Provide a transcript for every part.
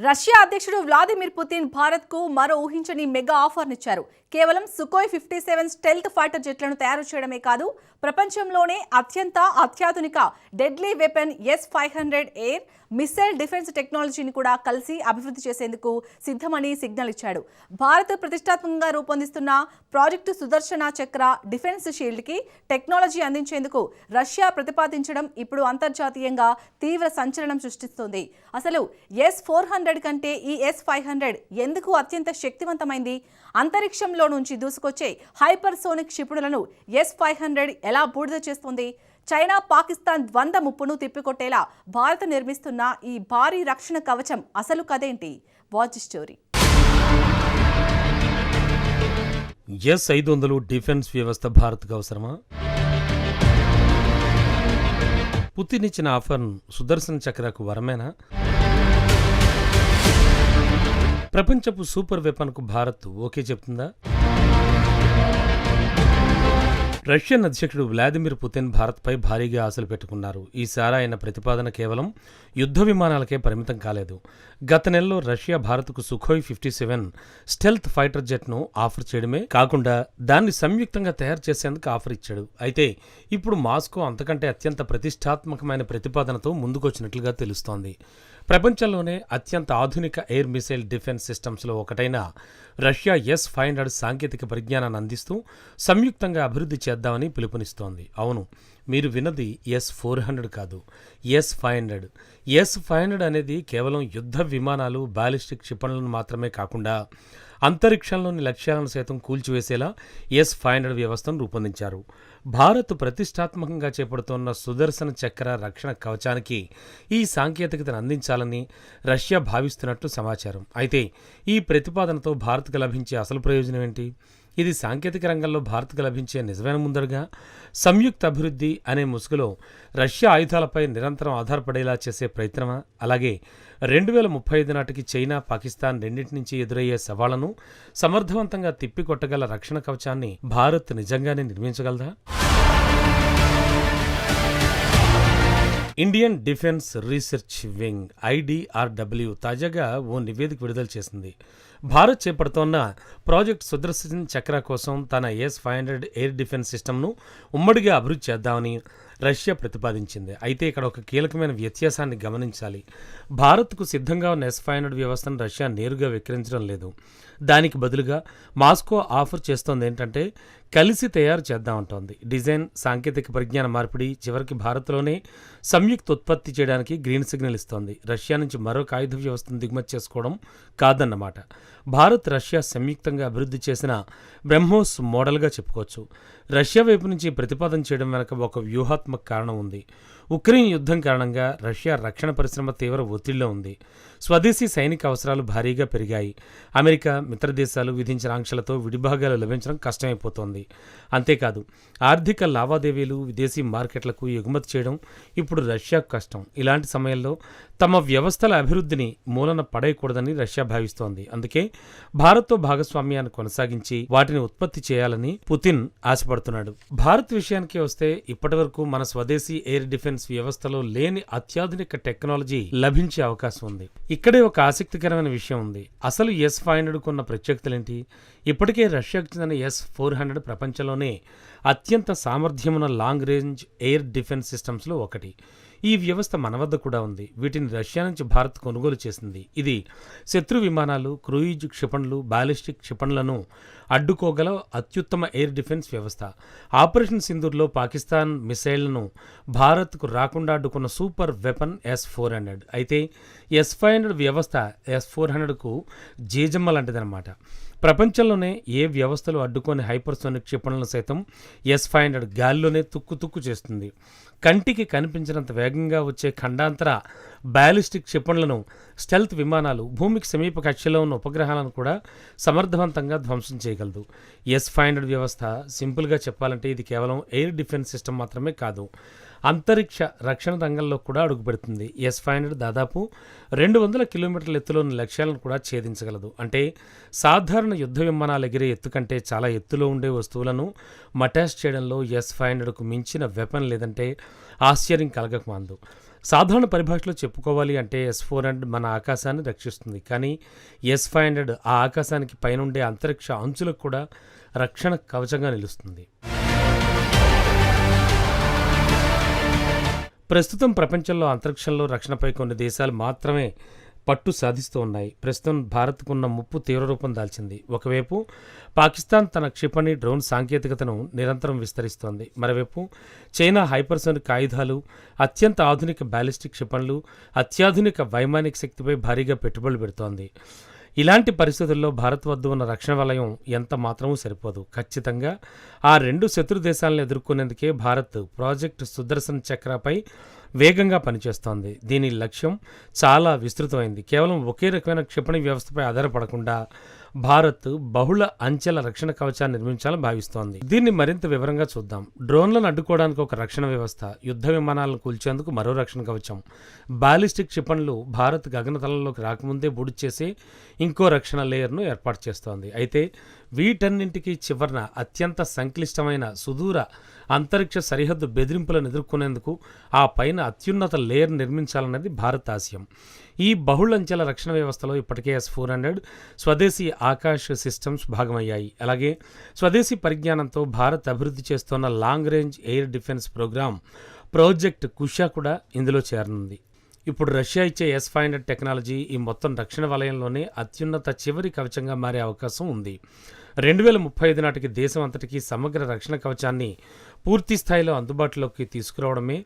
Russia అధ్యక్షుడు Vladimir Putin భారత్కు మరో ఊహించని మెగా ఆఫర్నిచ్చారు. కేవలం సుఖోయ్ 57 స్టెల్త్ ఫైటర్ జెట్లను తయారు చేయడమే కాదు, ప్రపంచంలోనే అత్యంత అత్యాధునిక deadly weapon S-500 air missile defence టెక్నాలజీని కూడా కలిసి అభివృద్ధి చేసేందుకు సిద్ధమని సిగ్నల్ ఇచ్చాడు. భారత్ ప్రతిష్టాత్మకంగా రూపొందిస్తున్న ప్రాజెక్టు సుదర్శన చక్ర డిఫెన్స్ షీల్డ్కి టెక్నాలజీ అందించేందుకు రష్యా ప్రతిపాదించడం ఇప్పుడు అంతర్జాతీయంగా తీవ్ర సంచలనం సృష్టిస్తోంది. అసలు S-400 కంటే ఈ S-500 ఎందుకు అత్యంత శక్తివంతమైంది? అంతరిక్షంలో నుంచి దూసుకొచ్చే హైపర్సోనిక్ క్షిపణులను S-500 ఎలా బూడిద చేస్తోంది? చైనా పాకిస్తాన్ ద్వంద్వ ముప్పును తిప్పికొట్టేలా భారత్ నిర్మిస్తున్న ఈ భారీ రక్షణ కవచం అసలు కథేంటి? Watch story. S-500 డిఫెన్స్ వ్యవస్థ భారత్కు అవసరమా? పుతిన్ ఇచ్చిన ఆఫర్ సుదర్శన్ చక్రకు వరమేనా? ప్రపంచపు సూపర్ వెపన్కు భారత్ ఓకే చెప్తుందా? రష్యన్ అధ్యక్షుడు వ్లాదిమిర్ పుతిన్ భారత్పై భారీగా ఆశలు పెట్టుకున్నారు. ఈసారి ఆయన ప్రతిపాదన కేవలం యుద్ధ విమానాలకే పరిమితం కాలేదు. గత నెలలో రష్యా భారత్కు సుఖోయ్ 57 స్టెల్త్ ఫైటర్ జెట్ను ఆఫర్ చేయడమే కాకుండా దాన్ని సంయుక్తంగా తయారు చేసేందుకు ఆఫర్ ఇచ్చాడు. అయితే ఇప్పుడు మాస్కో అంతకంటే అత్యంత ప్రతిష్టాత్మకమైన ప్రతిపాదనతో ముందుకొచ్చినట్లుగా తెలుస్తోంది. ప్రపంచంలోనే అత్యంత ఆధునిక ఎయిర్ మిసైల్ డిఫెన్స్ సిస్టమ్స్లో ఒకటైన రష్యా S-500 సాంకేతిక పరిజ్ఞానాన్ని అందిస్తూ సంయుక్తంగా అభివృద్ధి చేద్దామని పిలుపునిస్తోంది. అవును, మీరు విన్నది S-400 కాదు, S-500. S-500 అనేది కేవలం యుద్ధ విమానాలు, బాలిస్టిక్ క్షిపణులను మాత్రమే కాకుండా అంతరిక్షంలోని లక్ష్యాలను సైతం కూల్చివేసేలా S-500 వ్యవస్థను రూపొందించారు. భారత్ ప్రతిష్టాత్మకంగా చేపడుతోన్న సుదర్శన చక్ర రక్షణ కవచానికి ఈ సాంకేతికతను అందించాలని రష్యా భావిస్తున్నట్లు సమాచారం. అయితే ఈ ప్రతిపాదనతో భారత్కు లభించే అసలు ప్రయోజనం ఏంటి? ఇది సాంకేతిక రంగంలో భారత్కు లభించే నిజమైన ముందడుగా? సంయుక్త అభివృద్ధి అనే ముసుగులో రష్యా ఆయుధాలపై నిరంతరం ఆధారపడేలా చేసే ప్రయత్నమా? అలాగే 2035 నాటికి చైనా, పాకిస్తాన్ రెండింటి నుంచి ఎదురయ్యే సవాళ్లను సమర్థవంతంగా తిప్పికొట్టగల రక్షణ కవచాన్ని భారత్ నిజంగానే నిర్మించగలదా? Indian defence research wing IDRW తాజాగా ఓ నివేదిక విడుదల చేసింది. భారత్ చేపడుతోన్న ప్రాజెక్ట్ సుదర్శన్ చక్ర కోసం తన S-500 ఎయిర్ డిఫెన్స్ సిస్టమ్ను ఉమ్మడిగా అభివృద్ధి చేద్దామని రష్యా ప్రతిపాదించింది. అయితే ఇక్కడ ఒక కీలకమైన వ్యత్యాసాన్ని గమనించాలి. భారత్కు సిద్ధంగా ఉన్న S-500 వ్యవస్థను రష్యా నేరుగా విక్రయించడం లేదు. దానికి బదులుగా మాస్కో ఆఫర్ చేస్తోంది ఏంటంటే కలిసి తయారు చేద్దామంటోంది. డిజైన్, సాంకేతిక పరిజ్ఞాన మార్పిడి, చివరికి భారత్లోనే సంయుక్త ఉత్పత్తి చేయడానికి గ్రీన్ సిగ్నల్ ఇస్తోంది. రష్యా నుంచి మరొక ఆయుధ వ్యవస్థను దిగుమతి చేసుకోవడం కాదన్నమాట. భారత్, రష్యా సంయుక్తంగా అభివృద్ధి చేసిన బ్రహ్మోస్ మోడల్గా చెప్పుకోవచ్చు. రష్యా వైపు నుంచి ప్రతిపాదన చేయడం వెనక ఒక వ్యూహాత్మక కారణం ఉంది. ఉక్రెయిన్ యుద్ధం కారణంగా రష్యా రక్షణ పరిశ్రమ తీవ్ర ఒత్తిడిలో ఉంది. స్వదేశీ సైనిక అవసరాలు భారీగా పెరిగాయి. అమెరికా, మిత్ర దేశాలు విధించిన ఆంక్షలతో విడిభాగాలు లభించడం కష్టమైపోతోంది. అంతేకాదు, ఆర్థిక లావాదేవీలు, విదేశీ మార్కెట్లకు ఎగుమతి చేయడం ఇప్పుడు రష్యాకు కష్టం. ఇలాంటి సమయంలో తమ వ్యవస్థల అభివృద్ధిని మూలన పడేయకూడదని రష్యా భావిస్తోంది. అందుకే భారత్తో భాగస్వామ్యాన్ని కొనసాగించి వాటిని ఉత్పత్తి చేయాలని పుతిన్ ఆశపడుతున్నాడు. భారత్ విషయానికి వస్తే ఇప్పటివరకు మన స్వదేశీ ఎయిర్ డిఫెన్స్ వ్యవస్థలో లేని అత్యాధునిక టెక్నాలజీ లభించే అవకాశం ఉంది. ఇక్కడే ఒక ఆసక్తికరమైన విషయం ఉంది. అసలు S-500 కున్న ప్రత్యేకతలేంటి? ఇప్పటికే రష్యాకు చెందిన S-400 ప్రపంచంలోనే అత్యంత సామర్థ్యమున్న లాంగ్ రేంజ్ ఎయిర్ డిఫెన్స్ సిస్టమ్స్లో ఒకటి. ఈ వ్యవస్థ మన వద్ద కూడా ఉంది. వీటిని రష్యా నుంచి భారత్ కొనుగోలు చేసింది. ఇది శత్రు విమానాలు, క్రూయిజ్ క్షిపణులు, బాలిస్టిక్ క్షిపణులను అడ్డుకోగల అత్యుత్తమ ఎయిర్ డిఫెన్స్ వ్యవస్థ. ఆపరేషన్ సింధూర్లో పాకిస్తాన్ మిసైళ్లను భారత్కు రాకుండా అడ్డుకున్న సూపర్ వెపన్ S-400. అయితే S-500 వ్యవస్థ S-400కు జేజమ్మ లాంటిదన్నమాట. ప్రపంచంలోనే ఏ వ్యవస్థలు అడ్డుకొని హైపర్సోనిక్ క్షిపణులను సైతం S-500 గాల్లోనే తుక్కు చేస్తుంది. కంటికి కనిపించినంత వేగంగా వచ్చే ఖండాంతర బాలిస్టిక్ క్షిపణులను, స్టెల్త్ విమానాలు, భూమికి సమీప కక్షలో ఉన్న ఉపగ్రహాలను కూడా సమర్థవంతంగా ధ్వంసం చేయగలదు. S-500 వ్యవస్థ సింపుల్గా చెప్పాలంటే ఇది కేవలం ఎయిర్ డిఫెన్స్ సిస్టమ్ మాత్రమే కాదు, అంతరిక్ష రక్షణ రంగంలో కూడా అడుగుపెడుతుంది. S-500 దాదాపు 200 కిలోమీటర్ల ఎత్తులోని లక్ష్యాలను కూడా ఛేదించగలదు. అంటే సాధారణ యుద్ధ విమానాలు ఎగిరే ఎత్తు కంటే చాలా ఎత్తులో ఉండే వస్తువులను మటాష్ చేయడంలో S-500కు మించిన వెపన్ లేదంటే ఆశ్చర్యం కలగకమాందు. సాధారణ పరిభాషలో చెప్పుకోవాలి అంటే S-400 మన ఆకాశాన్ని రక్షిస్తుంది. కానీ S-500 ఆ ఆకాశానికి పైనుండే అంతరిక్ష అంచులకు కూడా రక్షణ కవచంగా నిలుస్తుంది. ప్రస్తుతం ప్రపంచంలో అంతరిక్షంలో రక్షణపై కొన్ని దేశాలు మాత్రమే పట్టు సాధిస్తూ ఉన్నాయి. ప్రస్తుతం భారత్కున్న ముప్పు తీవ్ర రూపం దాల్చింది. ఒకవైపు పాకిస్తాన్ తన క్షిపణి డ్రోన్ సాంకేతికతను నిరంతరం విస్తరిస్తోంది. మరోవైపు చైనా హైపర్సోనిక్ ఆయుధాలు, అత్యంత ఆధునిక బ్యాలిస్టిక్ క్షిపణులు, అత్యాధునిక వైమానిక శక్తిపై భారీగా పెట్టుబడులు పెడుతోంది. ఇలాంటి పరిస్థితుల్లో భారత్ వద్ద ఉన్న రక్షణ వలయం ఎంత మాత్రమూ సరిపోదు. ఖచ్చితంగా ఆ రెండు శత్రు దేశాలను ఎదుర్కొనేందుకే భారత్ ప్రాజెక్ట్ సుదర్శన్ చక్రపై వేగంగా పనిచేస్తోంది. దీని లక్ష్యం చాలా విస్తృతమైంది. కేవలం ఒకే రకమైన క్షిపణి వ్యవస్థపై ఆధారపడకుండా భారత్ బహుళ అంచెల రక్షణ కవచాన్ని నిర్మించాలని భావిస్తోంది. దీన్ని మరింత వివరంగా చూద్దాం. డ్రోన్లను అడ్డుకోవడానికి ఒక రక్షణ వ్యవస్థ, యుద్ధ విమానాలను కూల్చేందుకు మరో రక్షణ కవచం, బాలిస్టిక్ క్షిపణులు భారత్ గగనతలంలోకి రాకముందే బూడి చేసే ఇంకో రక్షణ లేయర్ను ఏర్పాటు చేస్తోంది. అయితే వీటన్నింటికీ చివరన అత్యంత సంక్లిష్టమైన సుదూర అంతరిక్ష సరిహద్దు బెదిరింపులను ఎదుర్కొనేందుకు ఆ పైన అత్యున్నత లేయర్ నిర్మించాలన్నది భారత్ ఆశయం. ఈ బహుళంచెల రక్షణ వ్యవస్థలో ఇప్పటికే S-400 స్వదేశీ ఆకాశ్ సిస్టమ్స్ భాగమయ్యాయి. అలాగే స్వదేశీ పరిజ్ఞానంతో భారత్ అభివృద్ధి చేస్తున్న long range air defence programme project Kusha కూడా ఇందులో చేరనుంది. ఇప్పుడు రష్యా ఇచ్చే S-500 టెక్నాలజీ ఈ మొత్తం రక్షణ వలయంలోనే అత్యున్నత చివరి కవచంగా మారే అవకాశం ఉంది. 2035 నాటికి దేశం అంతటికీ సమగ్ర రక్షణ కవచాన్ని పూర్తి స్థాయిలో అందుబాటులోకి తీసుకురావడమే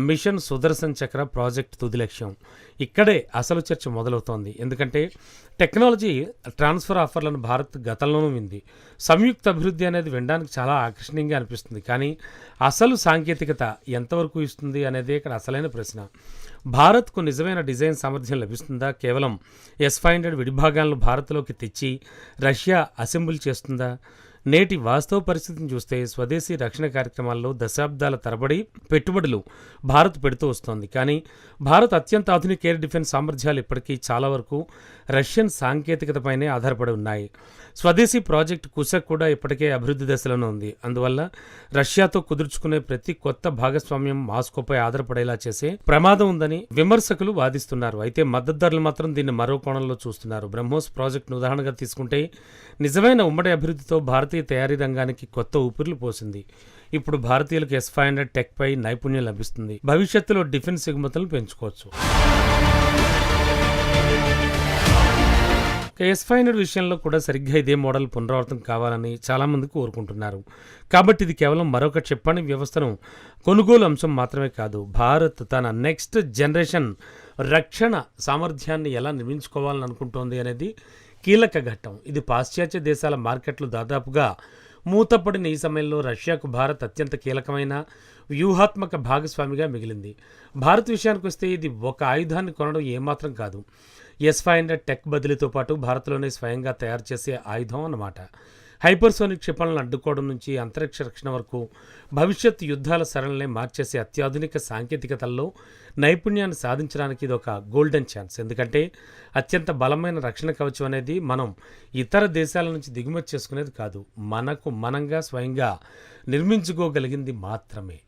మిషన్ సుదర్శన్ చక్ర ప్రాజెక్ట్ తుది లక్ష్యం. ఇక్కడే అసలు చర్చ మొదలవుతోంది. ఎందుకంటే టెక్నాలజీ ట్రాన్స్ఫర్ ఆఫర్లను భారత్ గతంలోనూ వింది. సంయుక్త అభివృద్ధి అనేది వినడానికి చాలా ఆకర్షణీయంగా అనిపిస్తుంది. కానీ అసలు సాంకేతికత ఎంతవరకు ఇస్తుంది అనేదే ఇక్కడ అసలైన ప్రశ్న. భారత్కు నిజమైన డిజైన్ సామర్థ్యం లభిస్తుందా? కేవలం S-500 విడిభాగాలను భారత్లోకి తెచ్చి రష్యా అసెంబుల్ చేస్తుందా? నేటి వాస్తవ పరిస్థితిని చూస్తే స్వదేశీ రక్షణ కార్యక్రమాల్లో దశాబ్దాల తరబడి పెట్టుబడులు భారత్ పెడుతూ వస్తోంది. కానీ భారత్ అత్యంత ఆధునిక ఎయిర్ డిఫెన్స్ సామర్థ్యాలు ఇప్పటికీ చాలా వరకు రష్యన్ సాంకేతికతపైనే ఆధారపడి ఉన్నాయి. స్వదేశీ ప్రాజెక్ట్ కుశక్ కూడా ఇప్పటికే అభివృద్ధి దశలోనే ఉంది. అందువల్ల రష్యాతో కుదుర్చుకునే ప్రతి కొత్త భాగస్వామ్యం మాస్కోపై ఆధారపడేలా చేసే ప్రమాదం ఉందని విమర్శకులు వాదిస్తున్నారు. అయితే మద్దతుదారులు మాత్రం దీన్ని మరో కోణంలో చూస్తున్నారు. బ్రహ్మోస్ ప్రాజెక్టును ఉదాహరణగా తీసుకుంటే నిజమైన ఉమ్మడి అభివృద్ధితో భారతీయ తయారీ రంగానికి కొత్త ఊపిరులు పోసింది. ఇప్పుడు భారతీయులకు S-500 టెక్ పై నైపుణ్యం లభిస్తుంది. భవిష్యత్తులో డిఫెన్స్ ఎగుమతులను పెంచుకోవచ్చు. S-500 విషయంలో కూడా సరిగ్గా ఇదే మోడల్ పునరావృతం కావాలని చాలామంది కోరుకుంటున్నారు. కాబట్టి ఇది కేవలం మరొక క్షిపణి వ్యవస్థను కొనుగోలు అంశం మాత్రమే కాదు, భారత్ తన నెక్స్ట్ జనరేషన్ రక్షణ సామర్థ్యాన్ని ఎలా నిర్మించుకోవాలని అనుకుంటోంది అనేది కీలక ఘట్టం. ఇది పాశ్చాత్య దేశాల మార్కెట్లు దాదాపుగా మూతపడిన ఈ సమయంలో రష్యాకు భారత్ అత్యంత కీలకమైన వ్యూహాత్మక భాగస్వామిగా మిగిలింది. భారత్ విషయానికి వస్తే ఇది ఒక ఆయుధాన్ని కొనడం ఏమాత్రం కాదు. S-500 టెక్ బదిలీతో పాటు భారత్లోనే స్వయంగా తయారు చేసే ఆయుధం అన్నమాట. హైపర్సోనిక్ క్షిపణులను అడ్డుకోవడం నుంచి అంతరిక్ష రక్షణ వరకు భవిష్యత్ యుద్ధాల సరళిని మార్చేసే అత్యాధునిక సాంకేతికతల్లో నైపుణ్యాన్ని సాధించడానికి ఇది ఒక గోల్డెన్ ఛాన్స్. ఎందుకంటే అత్యంత బలమైన రక్షణ కవచం అనేది మనం ఇతర దేశాల నుంచి దిగుమతి చేసుకునేది కాదు, మనకు మనంగా స్వయంగా నిర్మించుకోగలిగింది మాత్రమే.